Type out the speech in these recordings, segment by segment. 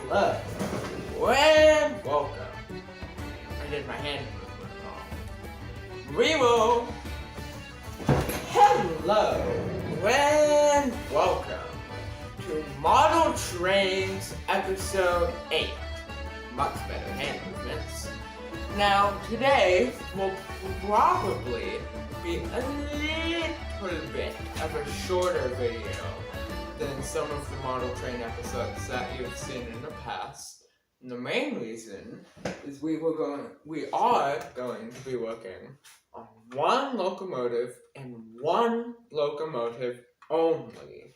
Hello, and welcome. I did my hand movement wrong. Revo. Hello, and welcome to Model Trains Episode 8. Much better hand movements. Now, today will probably be a little bit of a shorter video than some of the model train episodes that you've seen in the past. And the main reason is we are going to be working on one locomotive and one locomotive only.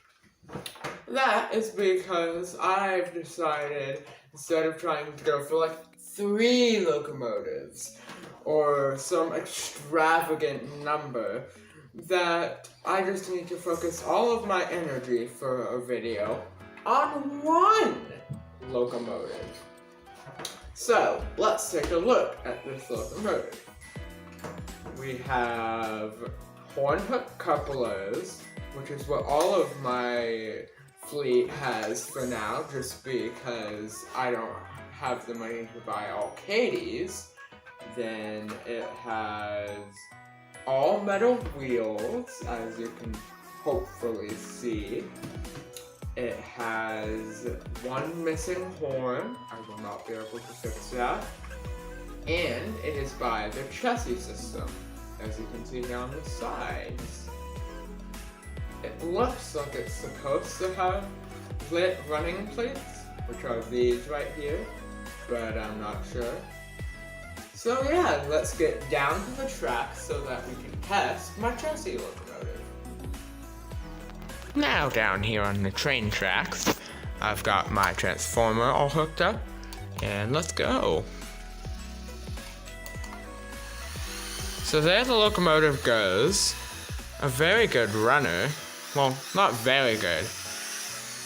That is because I've decided, instead of trying to go for like 3 locomotives or some extravagant number, that I just need to focus all of my energy for a video on one locomotive. So, let's take a look at this locomotive. We have horn hook couplers, which is what all of my fleet has for now, just because I don't have the money to buy all Katie's. Then it has all metal wheels, as you can hopefully see. It has one missing horn. I will not be able to fix that. And it is by the Chessie system, as you can see down the sides. It looks like it's supposed to have lit running plates, which are these right here, but I'm not sure. So yeah, let's get down to the track so that we can test my Chessie locomotive. Now down here on the train tracks, I've got my transformer all hooked up, and let's go. So there the locomotive goes. A very good runner. Well, not very good.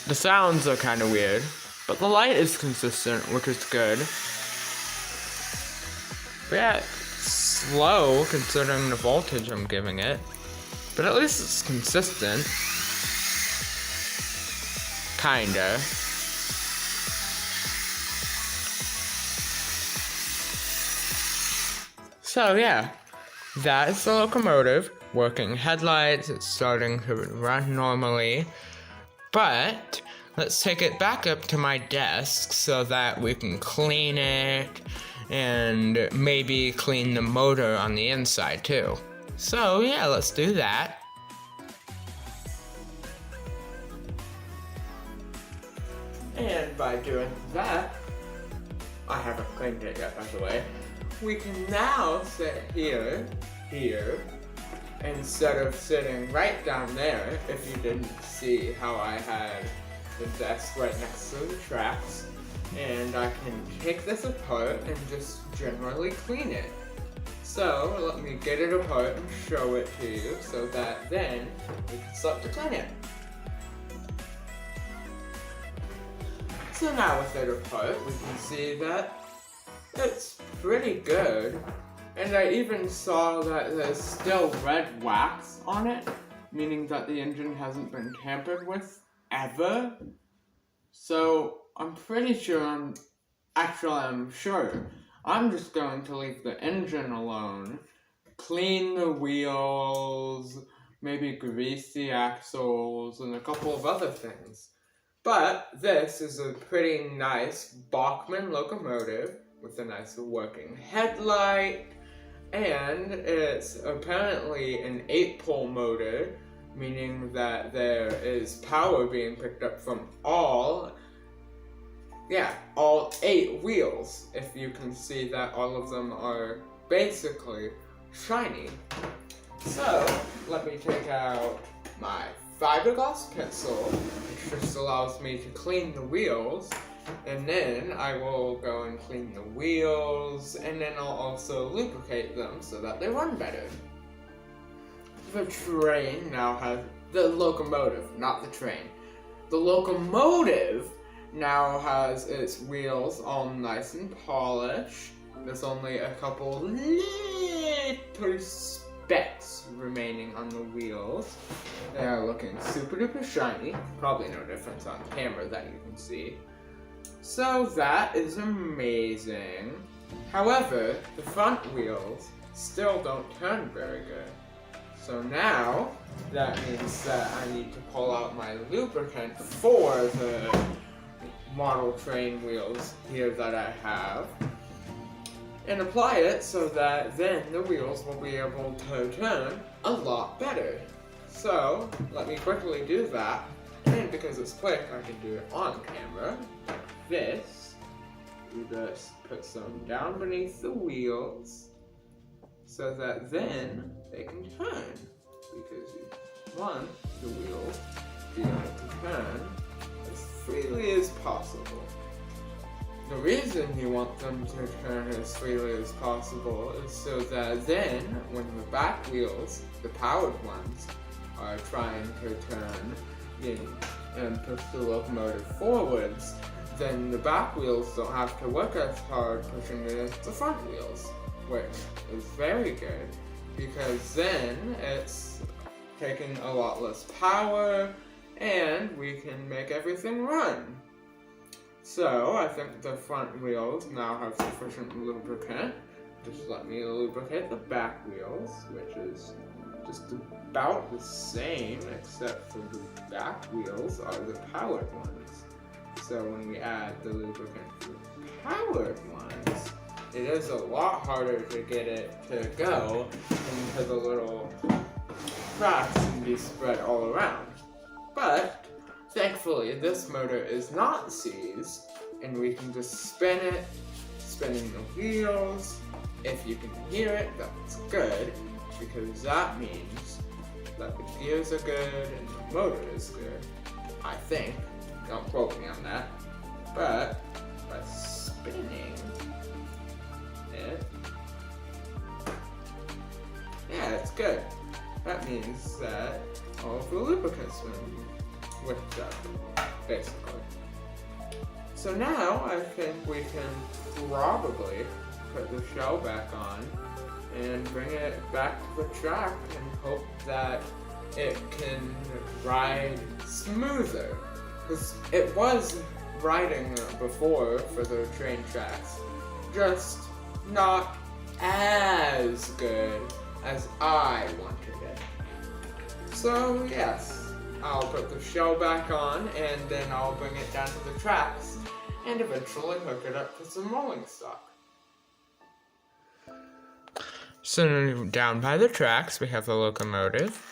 The sounds are kind of weird, but the light is consistent, which is good. But yeah, it's slow considering the voltage I'm giving it, but at least it's consistent. Kinda. So yeah, that is the locomotive. Working headlights, it's starting to run normally. But let's take it back up to my desk so that we can clean it and maybe clean the motor on the inside too. So yeah, let's do that. And by doing that, I haven't cleaned it yet by the way, we can now sit here, instead of sitting right down there, if you didn't see how I had the desk right next to the tracks. And I can take this apart and just generally clean it. So let me get it apart and show it to you so that then we can start to clean it. So now with it apart, we can see that it's pretty good. And I even saw that there's still red wax on it, meaning that the engine hasn't been tampered with ever. So I'm pretty sure I'm sure. I'm just going to leave the engine alone, clean the wheels, maybe grease the axles, and a couple of other things. But this is a pretty nice Bachmann locomotive with a nice working headlight, and it's apparently an 8-pole motor, meaning that there is power being picked up from all 8 wheels, if you can see that all of them are basically shiny. So, let me take out my fiberglass pencil, which just allows me to clean the wheels, and then I will go and clean the wheels, and then I'll also lubricate them so that they run better. The train now has, the locomotive, not the train. The locomotive now has its wheels all nice and polished. There's only a couple little specks remaining on the wheels. They are looking super duper shiny. Probably no difference on camera that you can see. So that is amazing. However, the front wheels still don't turn very good. So now, that means that I need to pull out my lubricant for the model train wheels here that I have and apply it so that then the wheels will be able to turn a lot better. So, let me quickly do that, and because it's quick, I can do it on camera, like this. We just put some down beneath the wheels, so that then they can turn, because you want the wheel to be able to turn as freely as possible. The reason you want them to turn as freely as possible is so that then, when the back wheels, the powered ones, are trying to turn and push the locomotive forwards, then the back wheels don't have to work as hard pushing the front wheels, which is very good, because then it's taking a lot less power, and we can make everything run. So, I think the front wheels now have sufficient lubricant. Just let me lubricate the back wheels, which is just about the same, except for the back wheels are the powered ones. So when we add the lubricant to the powered ones, it is a lot harder to get it to go into the little cracks and be spread all around. But thankfully, this motor is not seized, and we can just spin it, spinning the wheels. If you can hear it, that's good, because that means that the gears are good and the motor is good. I think. Don't quote me on that. But by spinning it, yeah, it's good. That means that all of the lubricant's been whipped up, basically. So now I think we can probably put the shell back on and bring it back to the track and hope that it can ride smoother. Because it was riding before for the train tracks, just not as good as I wanted it. So yes, I'll put the shell back on and then I'll bring it down to the tracks and eventually hook it up to some rolling stock. So down by the tracks we have the locomotive.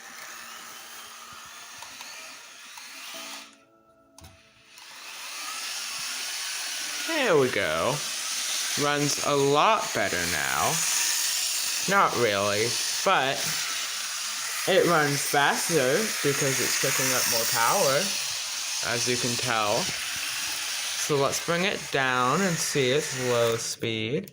There we go. Runs a lot better now. Not really, but it runs faster because it's picking up more power, as you can tell. So let's bring it down and see its low speed.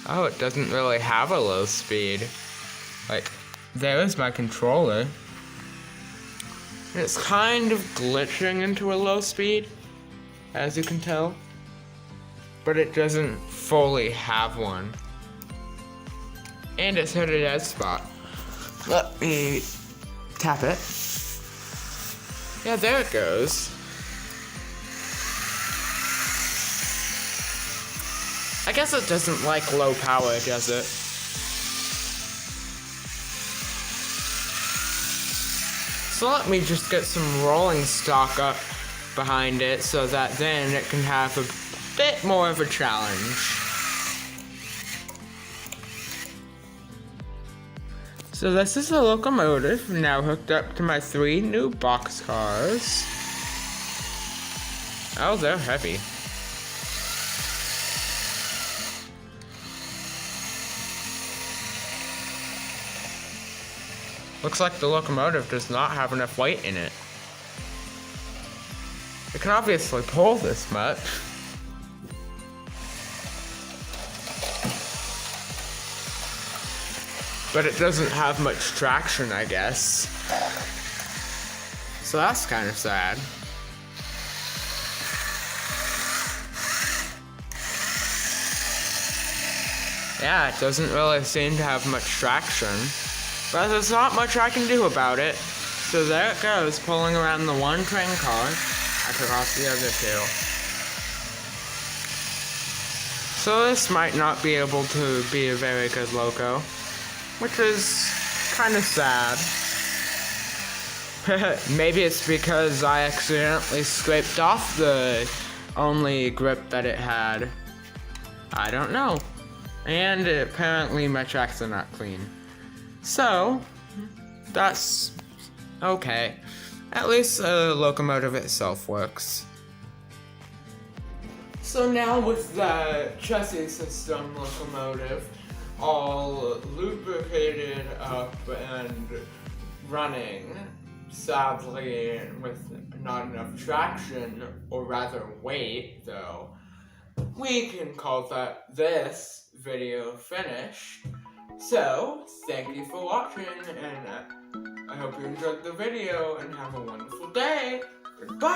Oh, it doesn't really have a low speed. Like, there's my controller. It's kind of glitching into a low speed, as you can tell, but it doesn't fully have one. And it's hit a dead spot. Let me tap it. Yeah, there it goes. I guess it doesn't like low power, does it? So let me just get some rolling stock up behind it so that then it can have a bit more of a challenge. So this is the locomotive now hooked up to my 3 new boxcars. Oh, they're heavy. Looks like the locomotive does not have enough weight in it. It can obviously pull this much. But it doesn't have much traction, I guess. So that's kind of sad. Yeah, it doesn't really seem to have much traction. But there's not much I can do about it. So there it goes, pulling around the one train car. I took off the other two. So this might not be able to be a very good loco, which is kind of sad. Maybe it's because I accidentally scraped off the only grip that it had. I don't know. And apparently my tracks are not clean. So, that's okay. At least the locomotive itself works. So now with the chassis system locomotive all lubricated up and running, sadly with not enough traction, or rather weight though, we can call this video finished. So, thank you for watching, and I hope you enjoyed the video, and have a wonderful day. Goodbye!